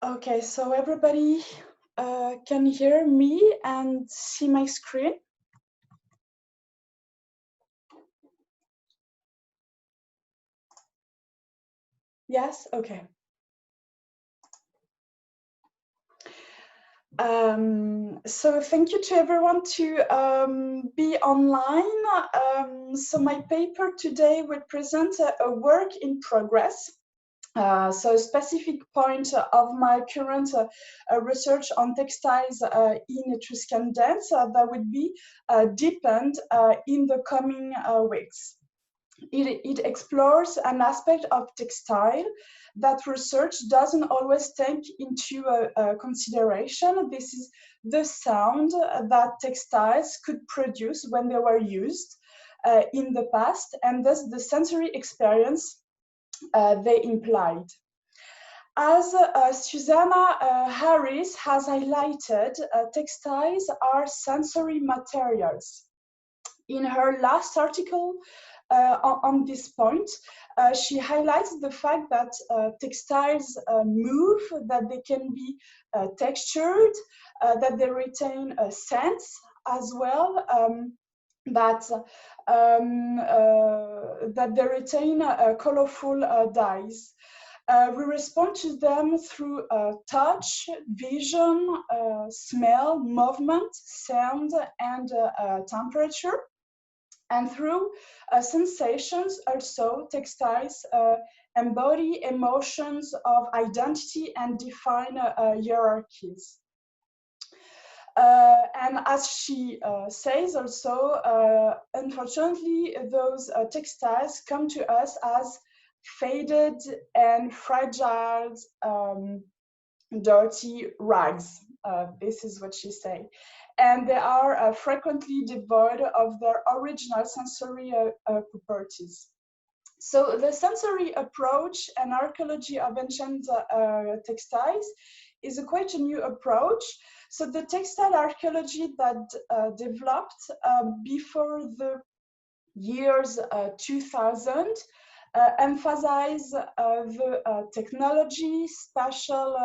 Okay, so everybody can hear me and see my screen? Yes, okay. So thank you to everyone to be online. So my paper today will present a work in progress. So a specific point of my current research on textiles in Etruscan dance that would be deepened in the coming weeks. It explores an aspect of textile that research doesn't always take into consideration. This is the sound that textiles could produce when they were used in the past, and thus the sensory experience they implied. As Susanna Harris has highlighted, textiles are sensory materials. In her last article on this point, she highlights the fact that textiles move, that they can be textured, that they retain scents as well, that they retain colorful dyes. We respond to them through touch, vision, smell, movement, sound, and temperature. And through sensations, also, textiles embody emotions of identity and define hierarchies. And as she says also, unfortunately, those textiles come to us as faded and fragile, dirty rags. This is what she says. And they are frequently devoid of their original sensory properties. So the sensory approach and archaeology of ancient textiles is quite a new approach. So the textile archaeology that developed before the years 2000 emphasize the technology, spatial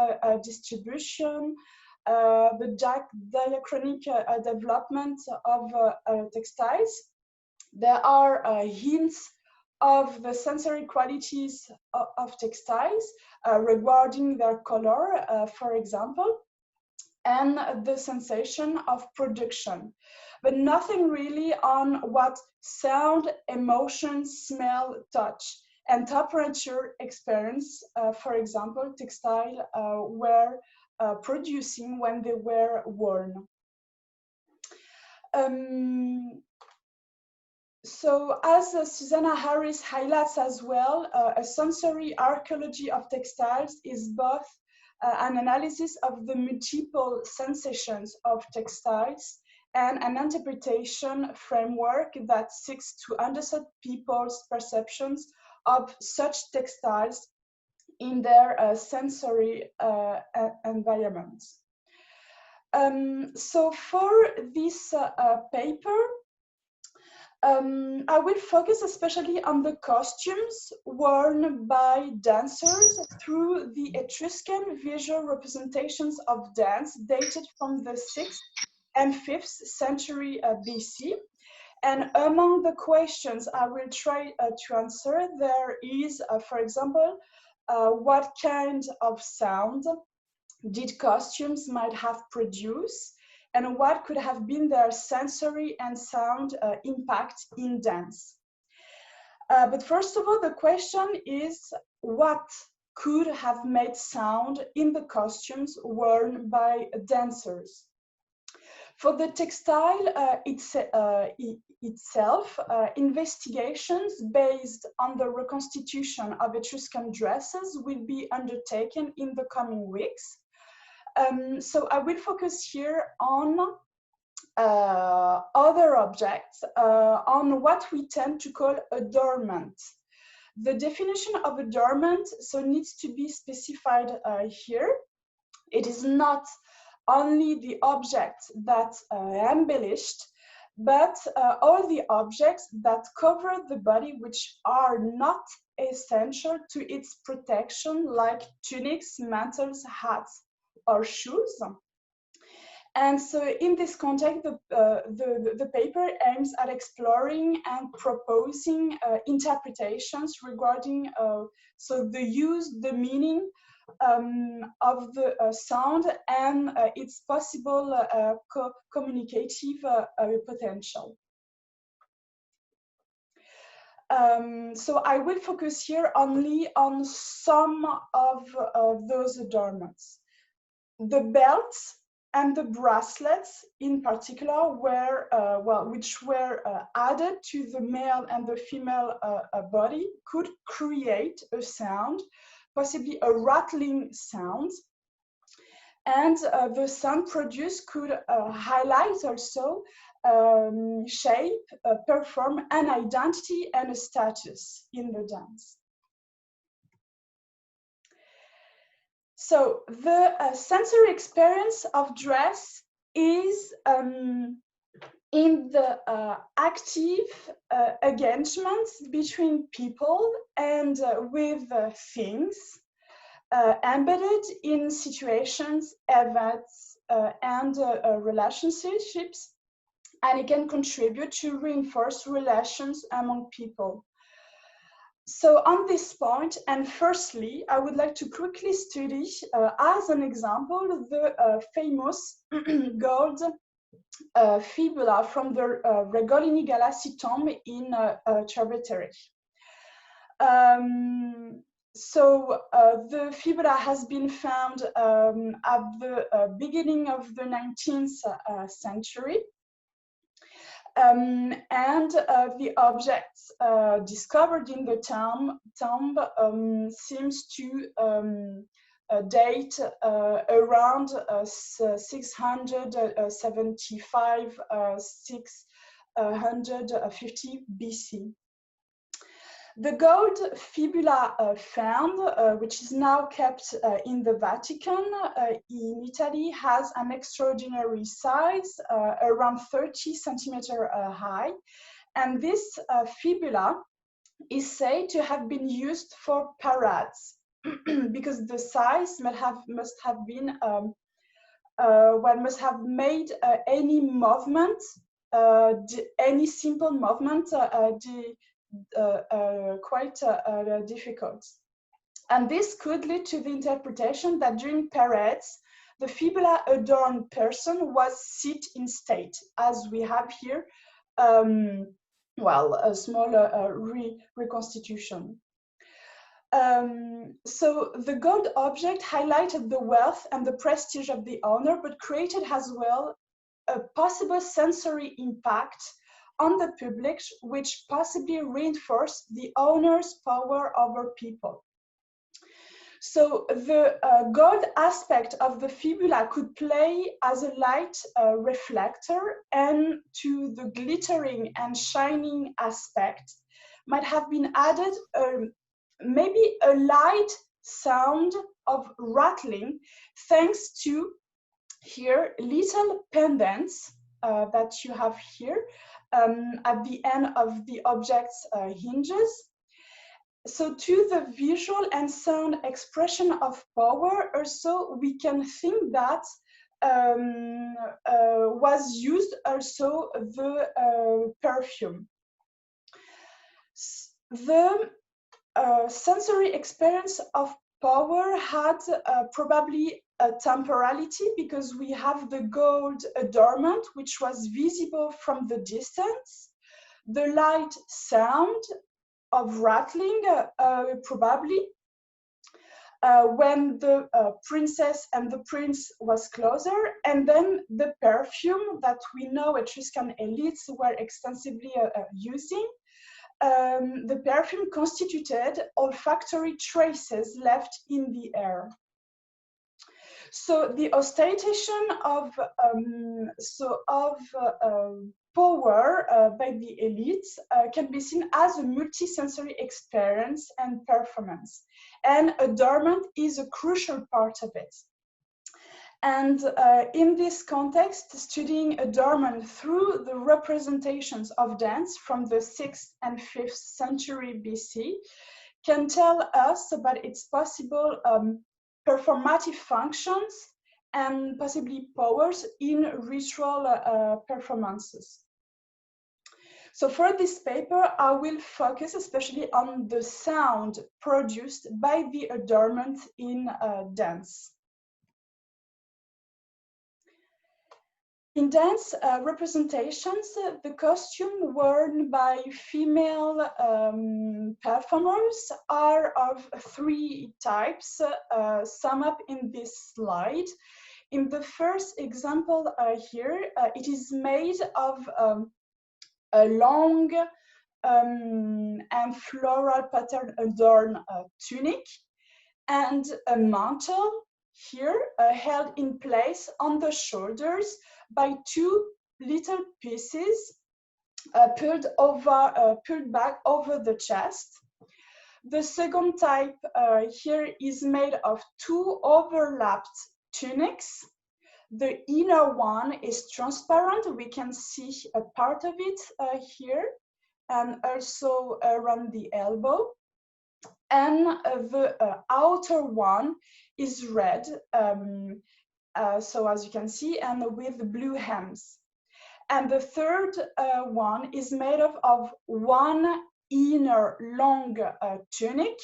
distribution, the diachronic development of textiles. There are hints of the sensory qualities of textiles regarding their color, for example, and the sensation of production, but nothing really on what sound, emotion, smell, touch, and temperature experience, for example, textile were producing when they were worn. So as Susanna Harris highlights as well, a sensory archaeology of textiles is both an analysis of the multiple sensations of textiles and an interpretation framework that seeks to understand people's perceptions of such textiles in their sensory environments. So for this paper, I will focus especially on the costumes worn by dancers through the Etruscan visual representations of dance dated from the 6th and 5th century BC. And among the questions I will try to answer, there is, for example, what kind of sound did costumes might have produced, and what could have been their sensory and sound impact in dance. But first of all, the question is, what could have made sound in the costumes worn by dancers? For the textile itself, investigations based on the reconstitution of Etruscan dresses will be undertaken in the coming weeks. So I will focus here on other objects, on what we tend to call adornment. The definition of adornment so needs to be specified here. It is not only the objects that embellished, but all the objects that cover the body which are not essential to its protection, like tunics, mantles, hats, or shoes. And so in this context, the paper aims at exploring and proposing interpretations regarding so the use, the meaning of the sound and its possible communicative potential. So I will focus here only on some of those adornments. The belts and the bracelets in particular were, which were added to the male and the female body, could create a sound, possibly a rattling sound. And the sound produced could highlight also shape, perform an identity and a status in the dance. So the sensory experience of dress is in the active engagements between people and with things, embedded in situations, events, and relationships, and it can contribute to reinforce relations among people. So on this point, and firstly, I would like to quickly study, as an example, the famous gold fibula from the Regolini Galassi tomb in Tributary. So the fibula has been found at the beginning of the 19th century. And the objects discovered in the tomb seems to date around 675, 650 BC. The gold fibula found, which is now kept in the Vatican in Italy, has an extraordinary size, around 30 centimeters high. And this fibula is said to have been used for parades because the size must have been, must have made any movement, any simple movement, quite difficult. And this could lead to the interpretation that during parades, the fibula adorned person was sit in state, as we have here, a small reconstitution. So the gold object highlighted the wealth and the prestige of the owner, but created as well a possible sensory impact on the public, which possibly reinforced the owner's power over people. So the gold aspect of the fibula could play as a light reflector, and to the glittering and shining aspect might have been added maybe a light sound of rattling, thanks to here little pendants that you have here at the end of the object's hinges. So to the visual and sound expression of power, also we can think that was used also the perfume. The sensory experience of power had probably a temporality, because we have the gold adornment, which was visible from the distance, the light sound of rattling, probably when the princess and the prince was closer, and then the perfume that we know Etruscan elites were extensively using. The perfume constituted olfactory traces left in the air. So the ostentation of power by the elites can be seen as a multisensory experience and performance, and adornment is a crucial part of it. And in this context, studying adornment through the representations of dance from the 6th and 5th century BC can tell us about its possible performative functions and possibly powers in ritual performances. So for this paper, I will focus especially on the sound produced by the adornment in dance. In dance representations, the costume worn by female performers are of three types, sum up in this slide. In the first example here, it is made of a long and floral pattern adorned tunic and a mantle here held in place on the shoulders by two little pieces pulled back over the chest. The second type here is made of two overlapped tunics. The inner one is transparent. We can see a part of it here and also around the elbow. And the outer one is red, so as you can see, and with blue hems. And the third one is made of one inner long tunic,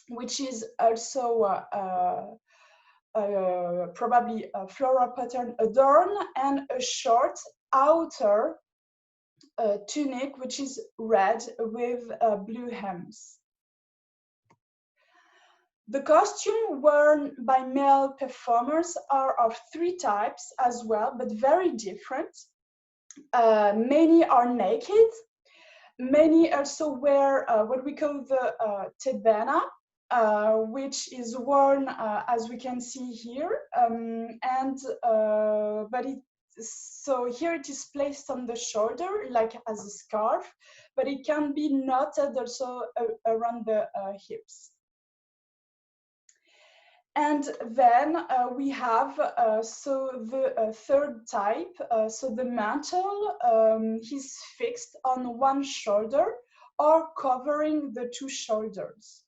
which is also probably a floral pattern adorned, and a short outer tunic, which is red with blue hems. The costume worn by male performers are of three types as well, but very different. Many are naked. Many also wear what we call the tebena, which is worn as we can see here, so here it is placed on the shoulder like as a scarf, but it can be knotted also around the hips. And then we have the third type. So the mantle is fixed on one shoulder or covering the two shoulders.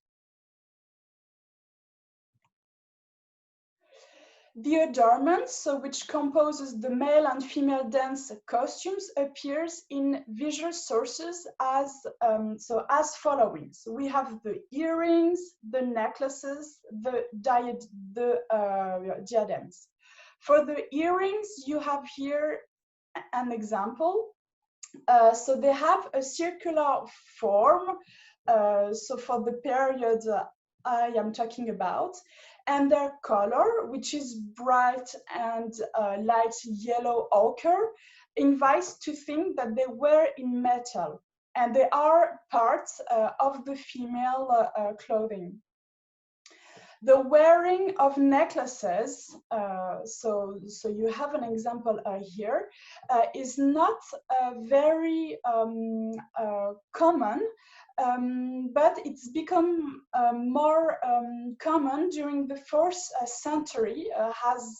The adornment, which composes the male and female dance costumes, appears in visual sources as following. So we have the earrings, the necklaces, the diadems. For the earrings, you have here an example. So they have a circular form, so for the period I am talking about, and their color, which is bright and light yellow ochre, invites to think that they were in metal, and they are parts of the female clothing. The wearing of necklaces, so you have an example here, is not very common, but it's become more common during the 4th century, as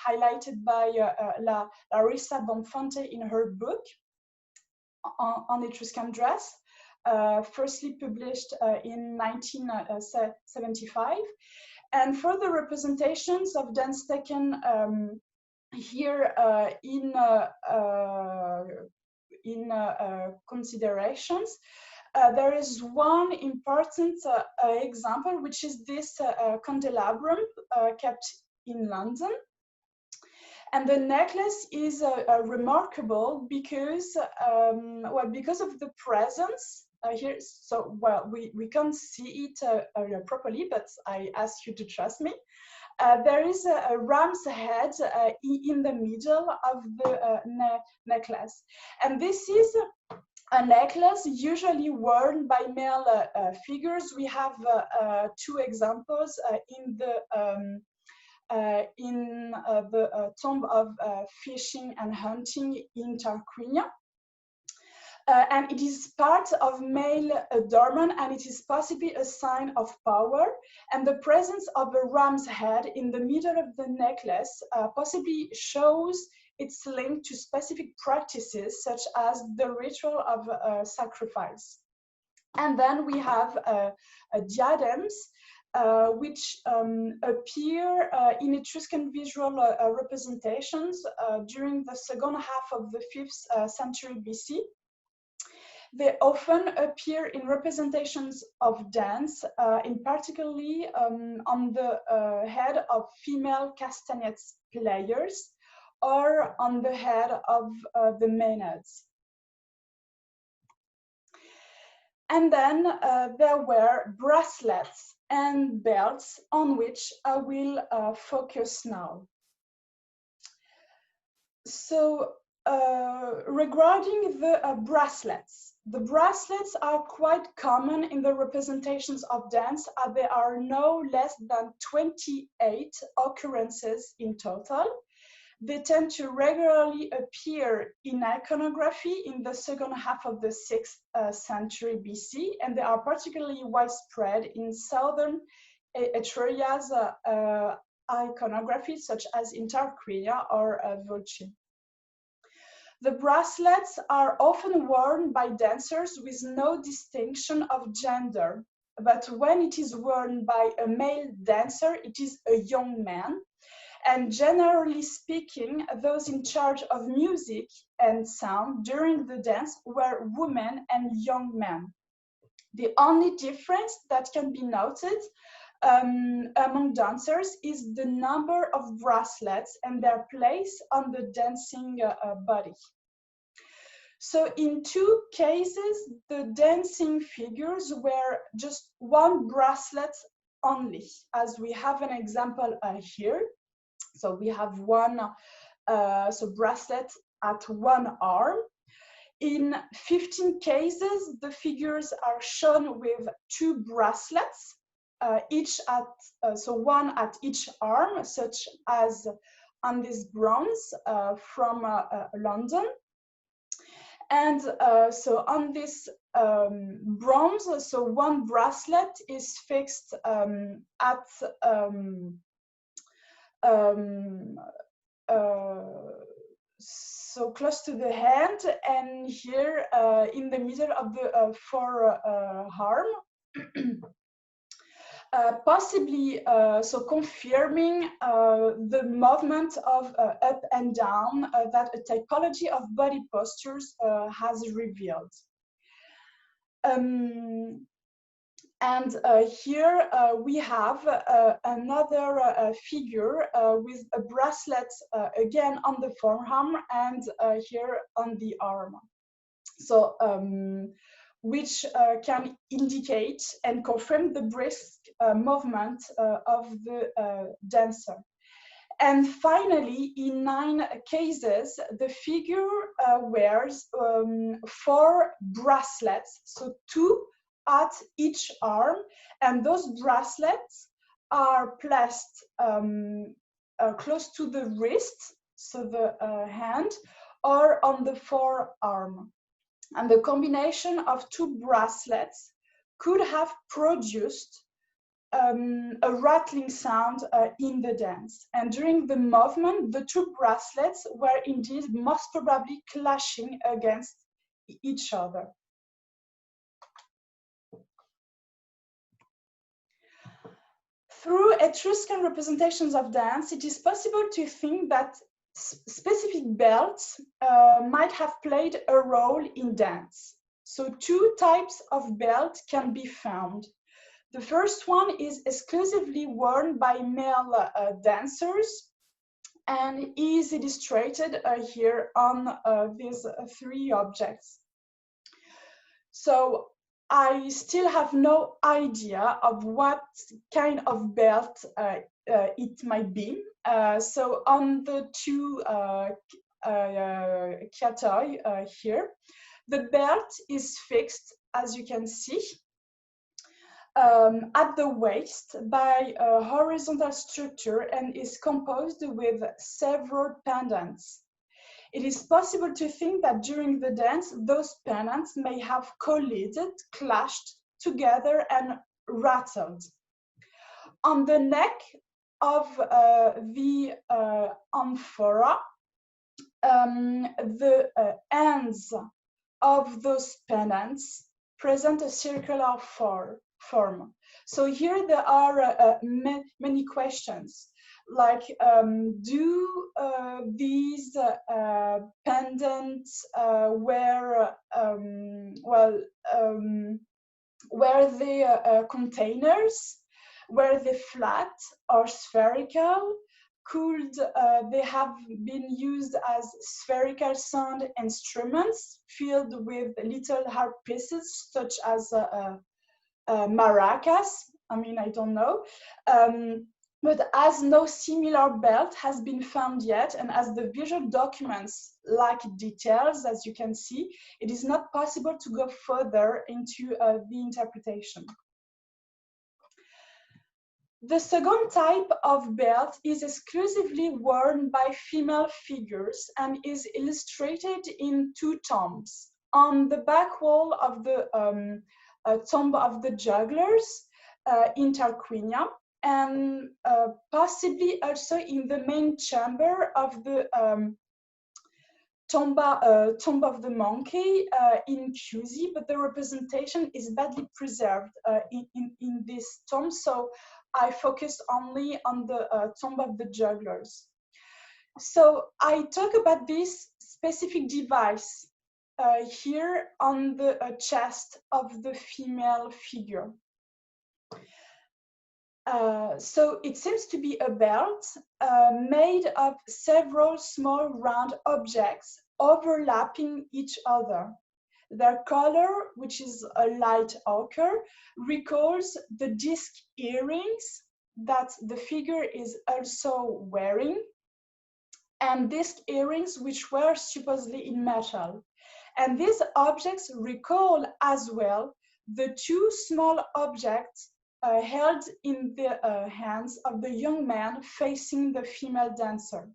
highlighted by Larissa Bonfante in her book on Etruscan dress. Firstly published in 1975, and further representations of dance taken here in considerations. There is one important example, which is this candelabrum kept in London. And the necklace is remarkable because, because of the presence here. So, we can't see it properly, but I ask you to trust me. There is a ram's head in the middle of the necklace. And this is a necklace usually worn by male figures. We have two examples in the tomb of fishing and hunting in Tarquinia. And it is part of male adornment, and it is possibly a sign of power. And the presence of a ram's head in the middle of the necklace possibly shows its link to specific practices, such as the ritual of sacrifice. And then we have diadems, which appear in Etruscan visual representations during the second half of the 5th century BC. They often appear in representations of dance, in particularly on the head of female castanets players or on the head of the maenads. And then there were bracelets and belts, on which I will focus now. So regarding the bracelets are quite common in the representations of dance, as there are no less than 28 occurrences in total. They tend to regularly appear in iconography in the second half of the 6th century BC, and they are particularly widespread in southern Etruria's iconography, such as in Tarquinia or Volci. The bracelets are often worn by dancers with no distinction of gender, but when it is worn by a male dancer, it is a young man. And generally speaking, those in charge of music and sound during the dance were women and young men. The only difference that can be noted among dancers is the number of bracelets and their place on the dancing body. So in 2 cases, the dancing figures were just 1 bracelet only, as we have an example here. So we have one bracelet at 1 arm. In 15 cases, the figures are shown with 2 bracelets, each at one at each arm, such as on this bronze from London. And so on this bronze, so 1 bracelet is fixed at so close to the hand, and here in the middle of the forearm, possibly so confirming the movement of up and down that a typology of body postures has revealed. And here we have another figure with a bracelet again on the forearm and here on the arm. So which can indicate and confirm the brisk movement of the dancer. And finally, in 9 cases, the figure wears 4 bracelets, so 2 at each arm, and those bracelets are placed close to the wrist, so the hand, or on the forearm. And the combination of 2 bracelets could have produced a rattling sound in the dance. And during the movement, the 2 bracelets were indeed most probably clashing against each other. Through Etruscan representations of dance, it is possible to think that specific belts might have played a role in dance. So 2 types of belt can be found. The first one is exclusively worn by male dancers and is illustrated here on these 3 objects. So I still have no idea of what kind of belt it might be. So on the 2 catoi here, the belt is fixed, as you can see, at the waist by a horizontal structure and is composed with several pendants. It is possible to think that during the dance, those pendants may have collided, clashed together, and rattled. On the neck of the amphora, the ends of those pendants present a circular form. So here there are many questions, like do these pendants were they containers? Were they flat or spherical? Could they have been used as spherical sound instruments filled with little harp pieces, such as maracas? I mean, I don't know. But as no similar belt has been found yet, and as the visual documents lack details, as you can see, it is not possible to go further into the interpretation. The second type of belt is exclusively worn by female figures and is illustrated in two tombs. On the back wall of the tomb of the jugglers in Tarquinia, and possibly also in the main chamber of the tomb of the monkey in Cusi, but the representation is badly preserved in this tomb, so I focused only on the tomb of the jugglers. So I talk about this specific device here on the chest of the female figure. So it seems to be a belt made of several small round objects overlapping each other. Their color, which is a light ochre, recalls the disc earrings that the figure is also wearing, and disc earrings which were supposedly in metal. And these objects recall as well the two small objects held in the hands of the young man facing the female dancer.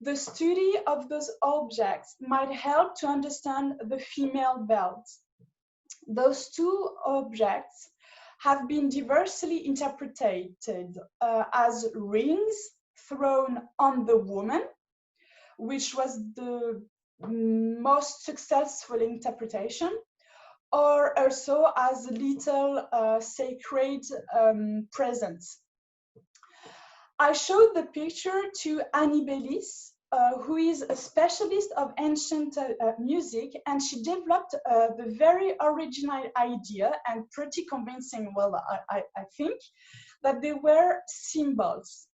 The study of those objects might help to understand the female belt. Those two objects have been diversely interpreted as rings thrown on the woman, which was the most successful interpretation, or also as little sacred presents. I showed the picture to Annie Bellis, who is a specialist of ancient music, and she developed the very original idea, and pretty convincing, well, I think, that they were symbols.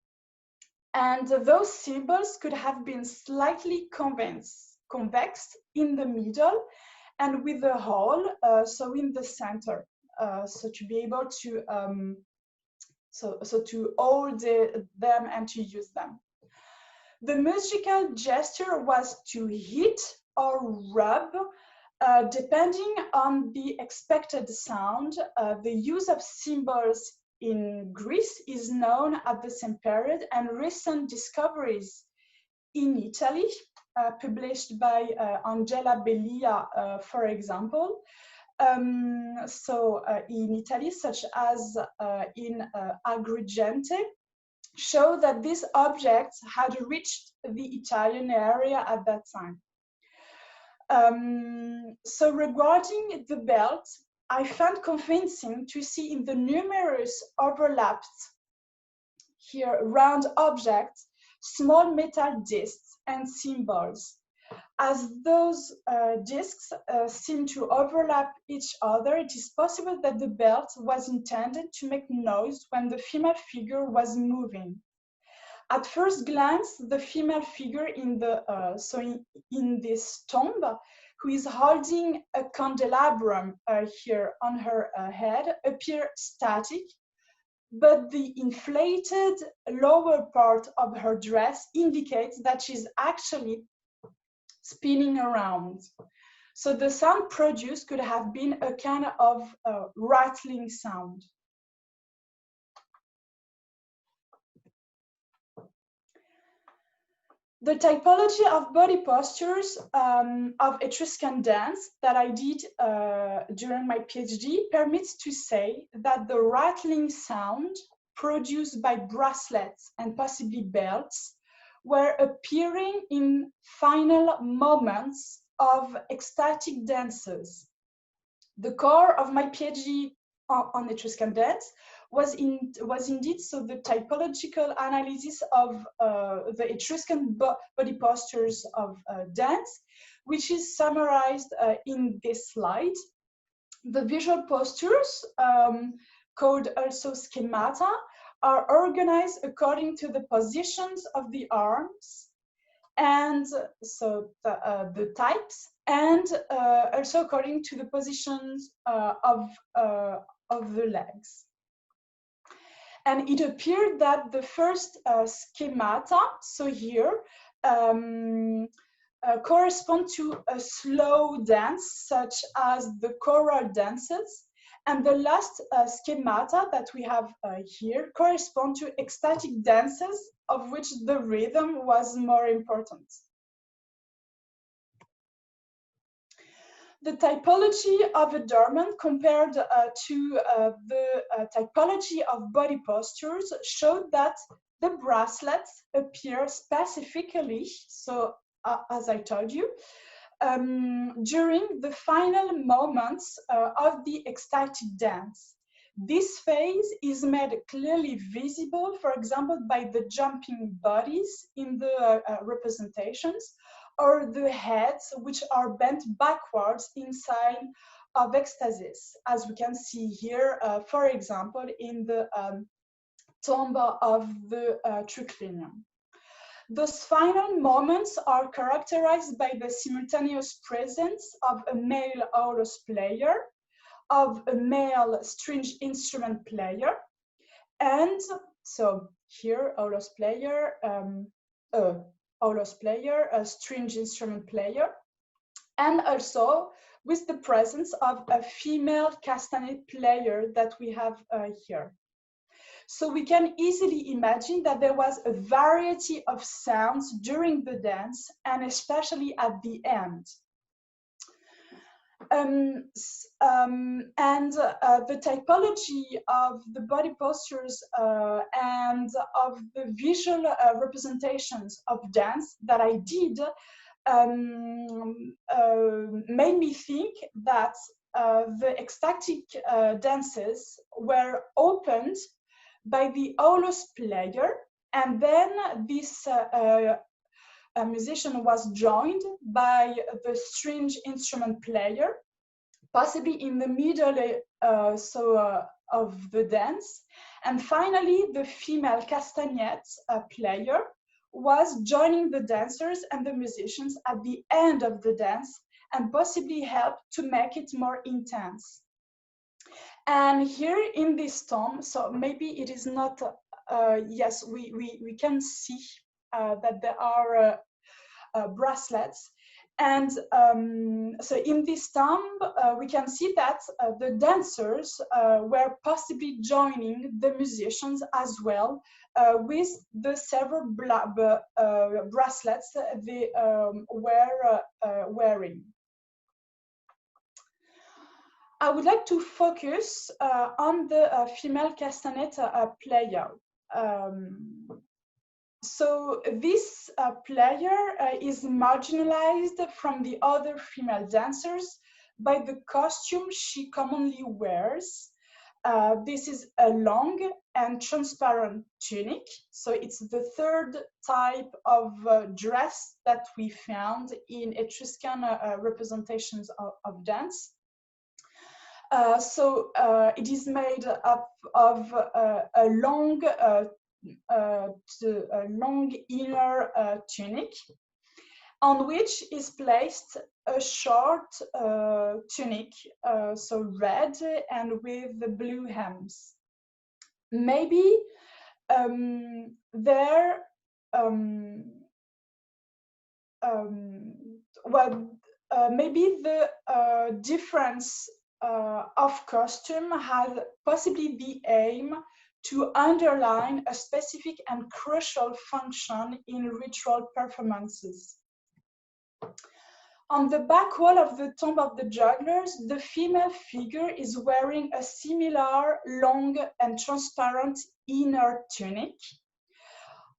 And those symbols could have been slightly convex in the middle and with a hole, so in the center, so to be able to so to hold them and to use them. The musical gesture was to hit or rub, depending on the expected sound. The use of cymbals in Greece is known at the same period, and recent discoveries in Italy, published by Angela Bellia, for example, in Italy, such as in Agrigente, show that these objects had reached the Italian area at that time. So regarding the belt, I found convincing to see in the numerous overlapped here round objects, small metal discs and symbols. As those discs seem to overlap each other, it is possible that the belt was intended to make noise when the female figure was moving. At first glance, the female figure in this tomb, who is holding a candelabrum here on her head, appears static, but the inflated lower part of her dress indicates that she's actually spinning around. So the sound produced could have been a kind of rattling sound. The typology of body postures of Etruscan dance that I did during my PhD permits to say that the rattling sound produced by bracelets and possibly belts were appearing in final moments of ecstatic dances. The core of my PhD on Etruscan dance was indeed so the typological analysis of the Etruscan body postures of dance, which is summarized in this slide. The visual postures, called also schemata, are organized according to the positions of the arms, and so the types, and also according to the positions of the legs. And it appeared that the first schemata, so here, correspond to a slow dance, such as the choral dances. And the last schemata that we have here correspond to ecstatic dances, of which the rhythm was more important. The typology of adornment compared to the typology of body postures showed that the bracelets appear specifically, so as I told you, during the final moments of the ecstatic dance. This phase is made clearly visible, for example, by the jumping bodies in the representations, or the heads which are bent backwards in sign of ecstasis, as we can see here, for example, in the tomb of the triclinium. Those final moments are characterized by the simultaneous presence of a male aulos player, of a male string instrument player, and so here aulos player, a string instrument player, and also with the presence of a female castanet player that we have here. So we can easily imagine that there was a variety of sounds during the dance, and especially at the end. The typology of the body postures and of the visual representations of dance that I did made me think that the ecstatic dances were opened by the aulos player, and then this musician was joined by the string instrument player, possibly in the middle of the dance, and finally the female castanet player was joining the dancers and the musicians at the end of the dance, and possibly helped to make it more intense. And here in this tomb, so maybe it is not, yes, we can see that there are bracelets. And so in this tomb, we can see that the dancers were possibly joining the musicians as well, with the several bracelets they were wearing. I would like to focus on the female castanet player. So this player is marginalized from the other female dancers by the costume she commonly wears. This is a long and transparent tunic. So it's the third type of dress that we found in Etruscan representations of dance. It is made up of a long inner tunic, on which is placed a short tunic, so red and with the blue hems. Maybe maybe the difference of costume had possibly the aim to underline a specific and crucial function in ritual performances. On the back wall of the tomb of the jugglers, the female figure is wearing a similar long and transparent inner tunic,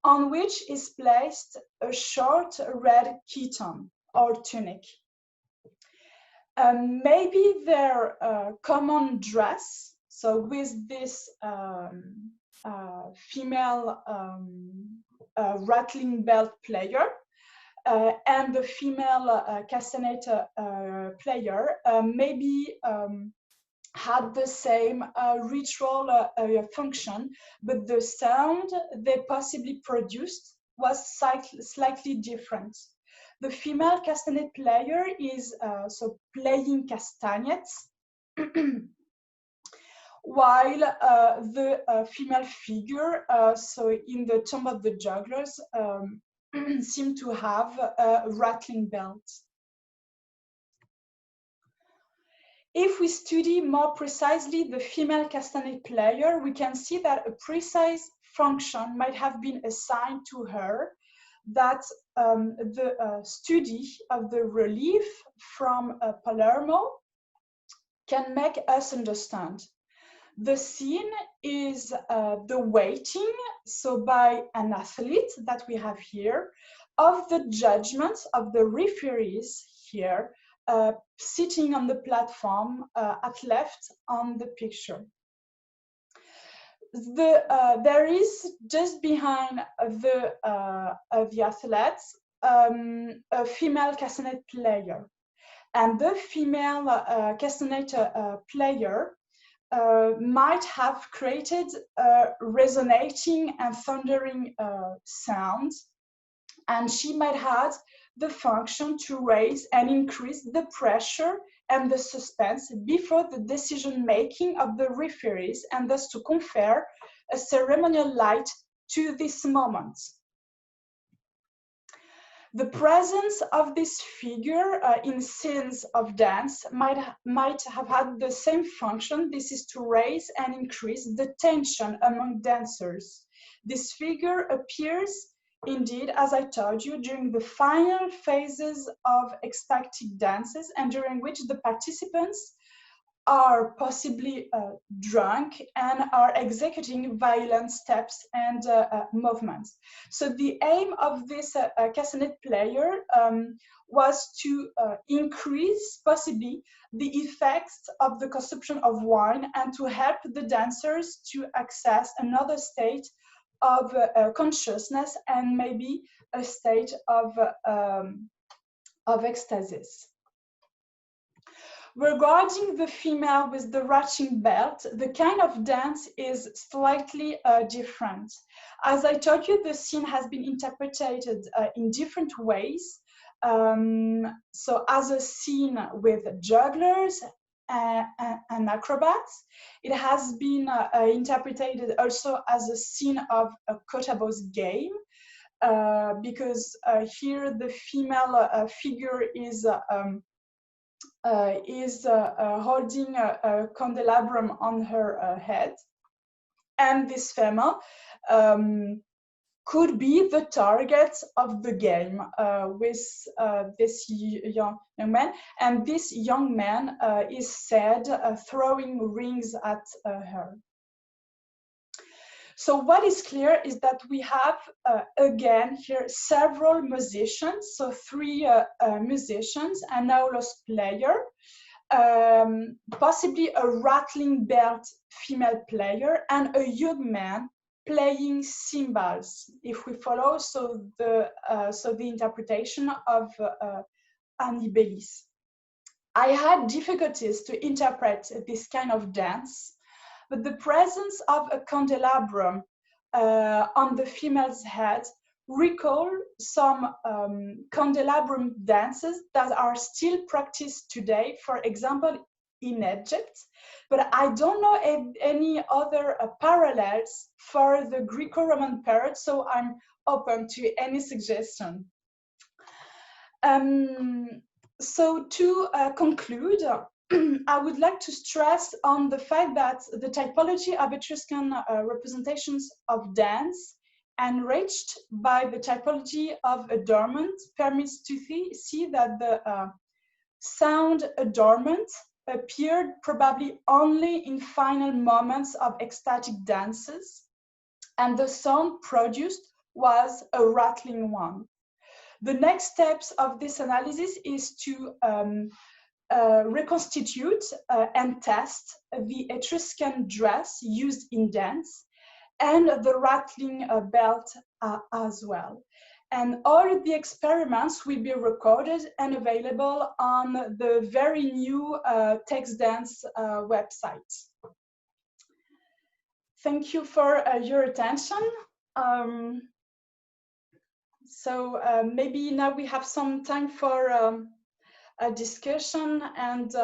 on which is placed a short red chiton or tunic. Maybe their common dress, so with this female rattling belt player and the female castanet player, maybe had the same ritual function, but the sound they possibly produced was slightly different. The female castanet player is so playing castanets, while the female figure, so in the tomb of the jugglers, seem to have a rattling belt. If we study more precisely the female castanet player, we can see that a precise function might have been assigned to her, that the study of the relief from Palermo can make us understand. The scene is the waiting, so by an athlete that we have here, of the judgment of the referees here, sitting on the platform at left on the picture. There is just behind the athletes a female castanet player, and the female castanet player might have created a resonating and thundering sound, and she might have the function to raise and increase the pressure and the suspense before the decision making of the referees, and thus to confer a ceremonial light to this moment. The presence of this figure in scenes of dance might have had the same function. This is to raise and increase the tension among dancers. This figure appears indeed, as I told you, during the final phases of ecstatic dances, and during which the participants are possibly drunk and are executing violent steps and movements. So the aim of this castanet player was to increase possibly the effects of the consumption of wine and to help the dancers to access another state of consciousness and maybe a state of ecstasis. Regarding the female with the rattling belt, the kind of dance is slightly different. As I told you, the scene has been interpreted in different ways. So as a scene with jugglers and acrobats, it has been interpreted also as a scene of a Kotabos game, because here the female figure is holding a candelabrum on her head, and this female could be the target of the game with this young man, and this young man is said throwing rings at her. So what is clear is that we have, again, here several musicians, so three musicians, an aulos player, possibly a rattling belt female player, and a young man playing cymbals, if we follow the interpretation of Annie Bellis. I had difficulties to interpret this kind of dance, but the presence of a candelabrum on the female's head recall some candelabrum dances that are still practiced today, for example, in Egypt, but I don't know any other parallels for the Greco-Roman period, so I'm open to any suggestion. So to conclude, I would like to stress on the fact that the typology of Etruscan representations of dance, enriched by the typology of adornment, permits to see that the sound adornment appeared probably only in final moments of ecstatic dances, and the sound produced was a rattling one. The next steps of this analysis is to reconstitute and test the Etruscan dress used in dance and the rattling belt as well. And all the experiments will be recorded and available on the very new TEXDANCE website. Thank you for your attention. Maybe now we have some time for a discussion and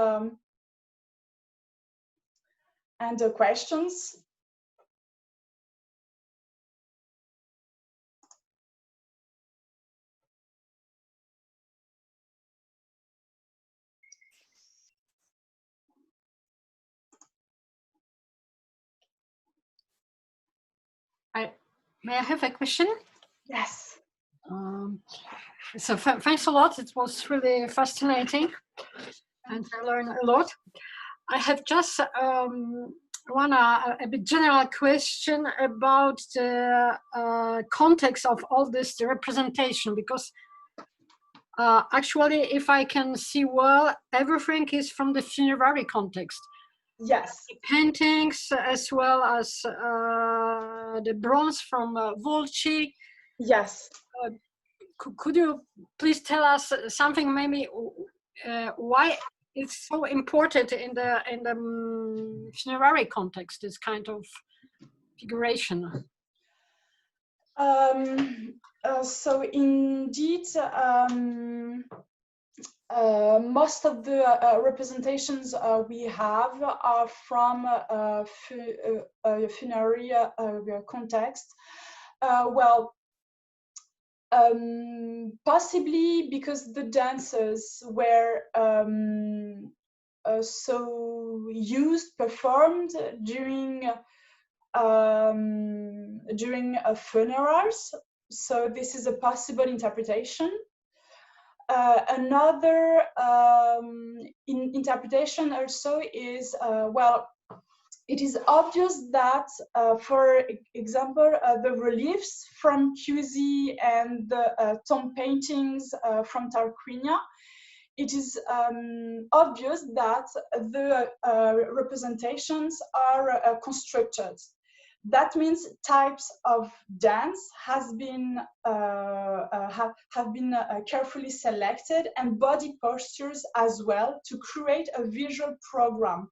questions. May I have a question? Yes. So thanks a lot. It was really fascinating, and I learned a lot. I have just one a bit general question about the context of all this representation, because actually, if I can see well, everything is from the funerary context. Yes. The paintings, as well as the bronze from Volci. Yes. Could you please tell us something, maybe why it's so important in the funerary context, this kind of figuration? So indeed, most of the representations we have are from funerary context. Well, possibly because the dances were so performed during funerals. So this is a possible interpretation. Another interpretation also is, well, it is obvious that, for example, the reliefs from Cusi and the tomb paintings from Tarquinia, it is obvious that the representations are constructed. That means types of dance have been carefully selected, and body postures as well, to create a visual program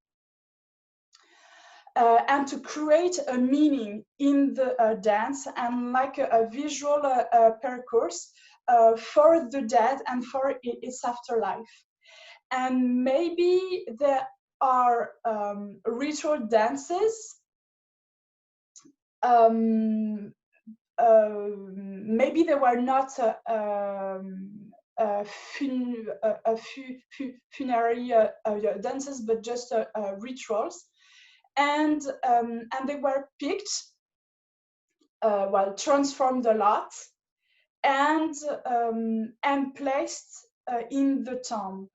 and to create a meaning in the dance, and like a visual percourse for the dead and for its afterlife. And maybe there are ritual dances. Maybe they were not funerary dances, but just rituals, and they were picked, well, transformed a lot, and placed in the tomb.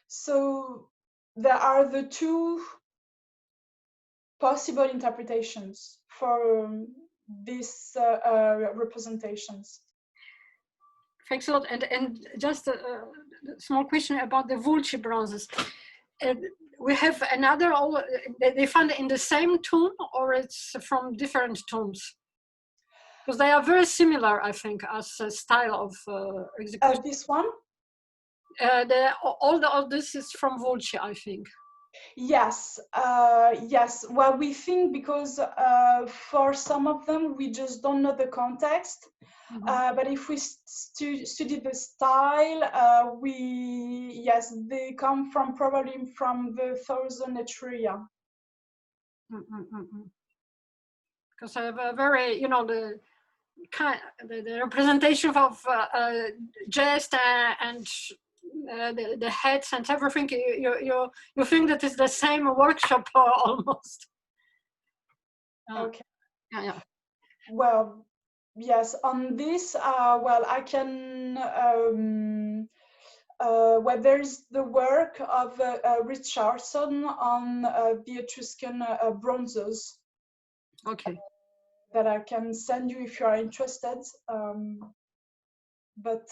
So there are the two possible interpretations for these representations. Thanks a lot. And just a small question about the Volci bronzes. We have another, they found in the same tomb, or it's from different tombs? Because they are very similar, I think, as a style of execution. This one? All this is from Volci, I think. Yes, yes. Well, we think because for some of them we just don't know the context. But if we study the style, yes, they come from probably from the Southern Etruria. Because I have a very, you know, the representation of jest and the heads and everything. You think that it's the same workshop almost. Okay. Yeah. Well, yes. On this, well, I can. Well, there's the work of Richardson on the Etruscan bronzes. Okay. That I can send you if you are interested. But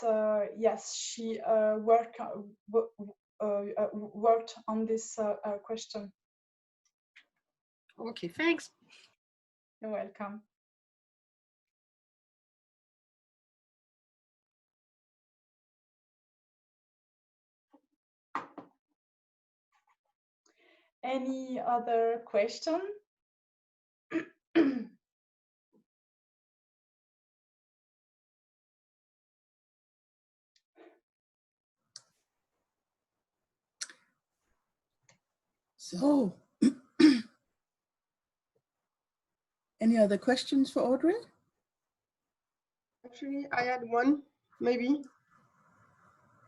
yes, she worked worked on this question. Okay, thanks. You're welcome. Any other question? So, any other questions for Audrey? Actually, I had one, maybe.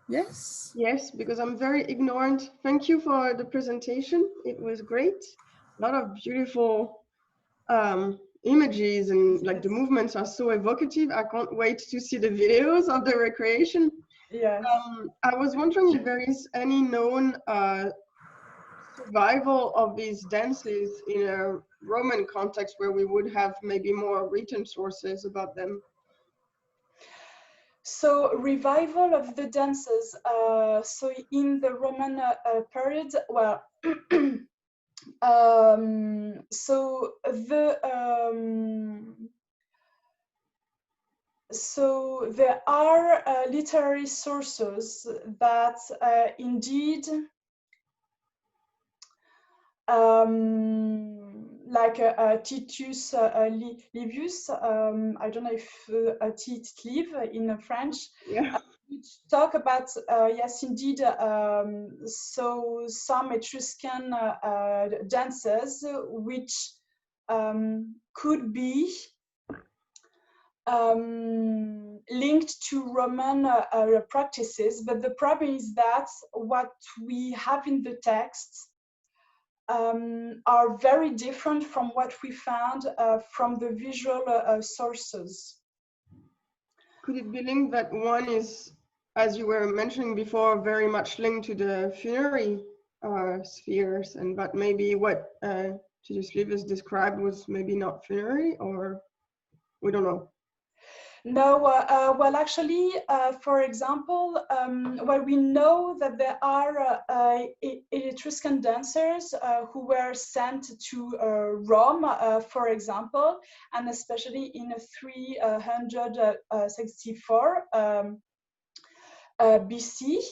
Yes. Yes, because I'm very ignorant. Thank you for the presentation. It was great. A lot of beautiful images, and like the movements are so evocative. I can't wait to see the videos of the recreation. Yes. I was wondering if there is any known survival of these dances in a Roman context where we would have maybe more written sources about them. So revival of the dances. So in the Roman period, well, so there are literary sources that indeed, like Titus Livius, I don't know if Titus Live in French, Yeah. which talk about, yes, indeed, so some Etruscan dances which could be linked to Roman practices, but the problem is that what we have in the text are very different from what we found from the visual sources. Could it be linked that one is, as you were mentioning before, very much linked to the funerary spheres, and but maybe what Titus Livius described was maybe not funerary, or we don't know. No, well, actually, for example, well, we know that there are Etruscan dancers who were sent to Rome, for example, and especially in 364 BC.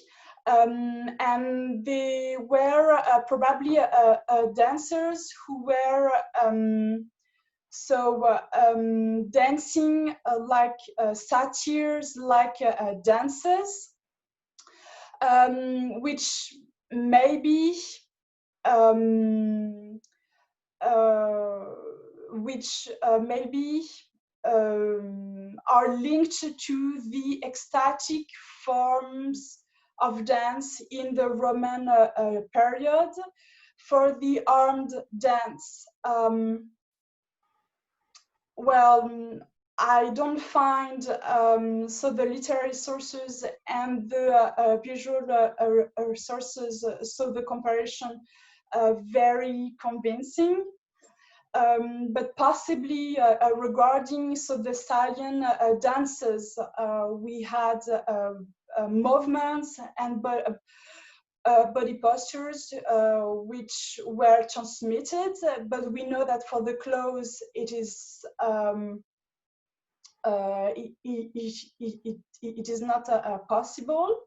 And they were probably dancers who were dancing like satyrs, like dances, which maybe are linked to the ecstatic forms of dance in the Roman period. For the armed dance, well, I don't find so the literary sources and the visual sources, so the comparison very convincing. But possibly regarding so the Salian dances, we had movements and body postures which were transmitted, but we know that for the clothes it is it is not possible.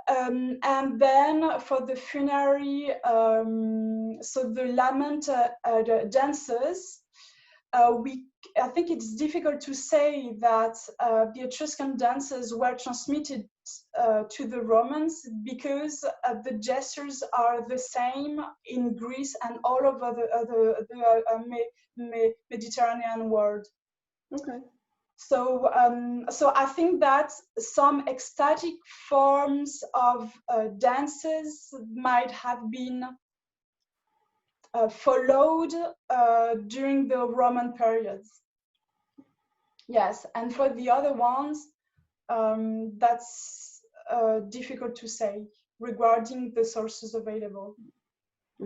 And then for the funerary, so the lament the dances, I think it's difficult to say that the Etruscan dances were transmitted to the Romans, because the gestures are the same in Greece and all over the Mediterranean world. Okay. So, so I think that some ecstatic forms of dances might have been followed during the Roman periods. Yes, and for the other ones, that's difficult to say regarding the sources available.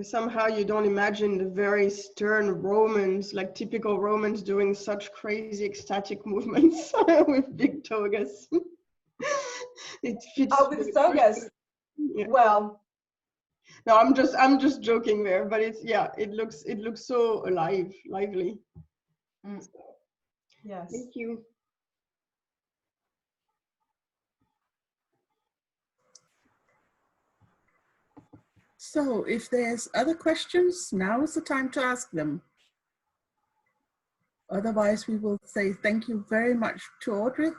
Somehow you don't imagine the very stern Romans, like typical Romans, doing such crazy ecstatic movements with big togas. It fits. Oh, with togas. Yeah. Well, No, I'm just joking there, but it's, yeah, it looks so lively. yes. Thank you. So if there's other questions, now is the time to ask them. Otherwise, we will say thank you very much to Audrey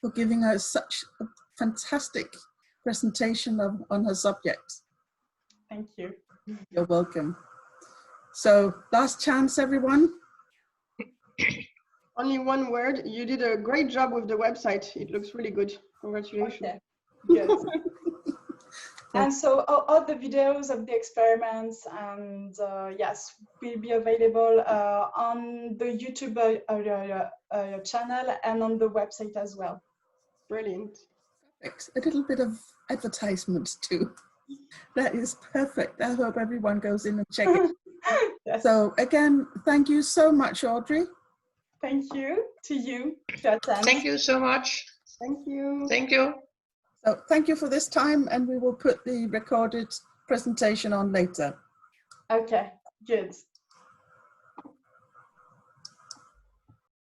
for giving us such a fantastic presentation on her subject. Thank you. You're welcome. So last chance, everyone. Only one word. You did a great job with the website. It looks really good. Congratulations. Okay, good. And so all the videos of the experiments and yes, will be available on the YouTube channel and on the website as well. Brilliant. A little bit of advertisement too. That is perfect. I hope everyone goes in and check it. Yes. So again, thank you so much, Audrey. Thank you to you to attend. Thank you so much. Thank you. Thank you. So thank you for this time, and we will put the recorded presentation on later. Okay, good.